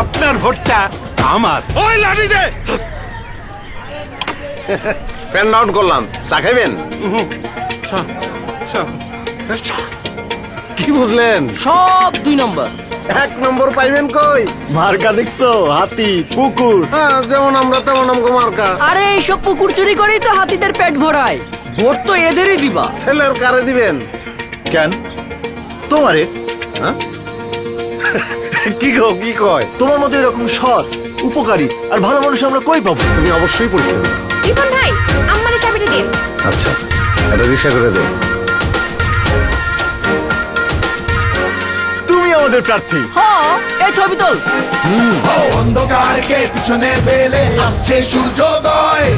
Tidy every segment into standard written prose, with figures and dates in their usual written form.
আপনার ভোটটা আমার। ওই লাঠি দে। প্যান ডাউন করলাম, চা খাইবেন? কি বুঝলেন? সব 2 নম্বর। 1 নম্বর পাইবেন কই? মার্কা দেখছো? হাতি, পুকুর। হ্যাঁ, যেমন আমরা তেমন আমগো মার্কা। আরে এইসব পুকুর চুরি করেই তো হাতিদের পেট ভরায়। ভোট তো এদেরই দিবা। ছেলের কারে দিবেন? কেন তোমারে? হ্যাঁ? কি কয়? তোমার মতো এরকম সৎ, উপকারী আর ভালো মানুষ আমরা কই পাবো? তুমি অবশ্যই পরীক্ষা দেবে। রিপন ভাই, আম্মারে চাবিটা দিন। আচ্ছা, এটা রিক্সা করে দেন। তুমি আমাদের প্রার্থী। হ্যাঁ, এই ছবি তোল। অন্ধকারকে পিছনে ফেলে আসছে সূর্যোদয়,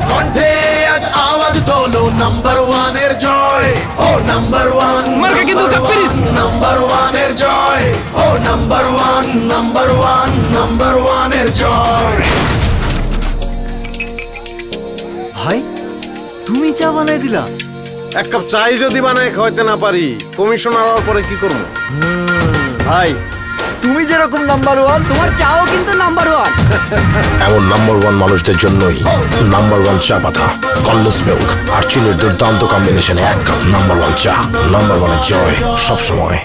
কণ্ঠে আজ আওয়াজ তোলো নাম্বার 1 এর জয়। ও নাম্বার 1, মার্কা কিন্তু কাপ্পিরিস। নাম্বার 1 এর জয়। ও নাম্বার 1, নাম্বার 1 এর জয়। ভাই, তুমি চা বানাই দিলা? 1 কাপ চাই যদি বানায় খাওয়াইতে না পারি, কমিশনার হওয়ার পরে কি করবো? ভাই, তুমি যেরকম নাম্বার 1, তোমার চাও কিন্তু নাম্বার 1। এমন নাম্বার 1 মানুষদের জন্যই নাম্বার 1 চা পাতা, কললেস মিল্ক আর চিনির দুর্দান্ত কম্বিনেশনে 1 কাপ নাম্বার 1 চা। নাম্বার 1 এর জয় সবসময়।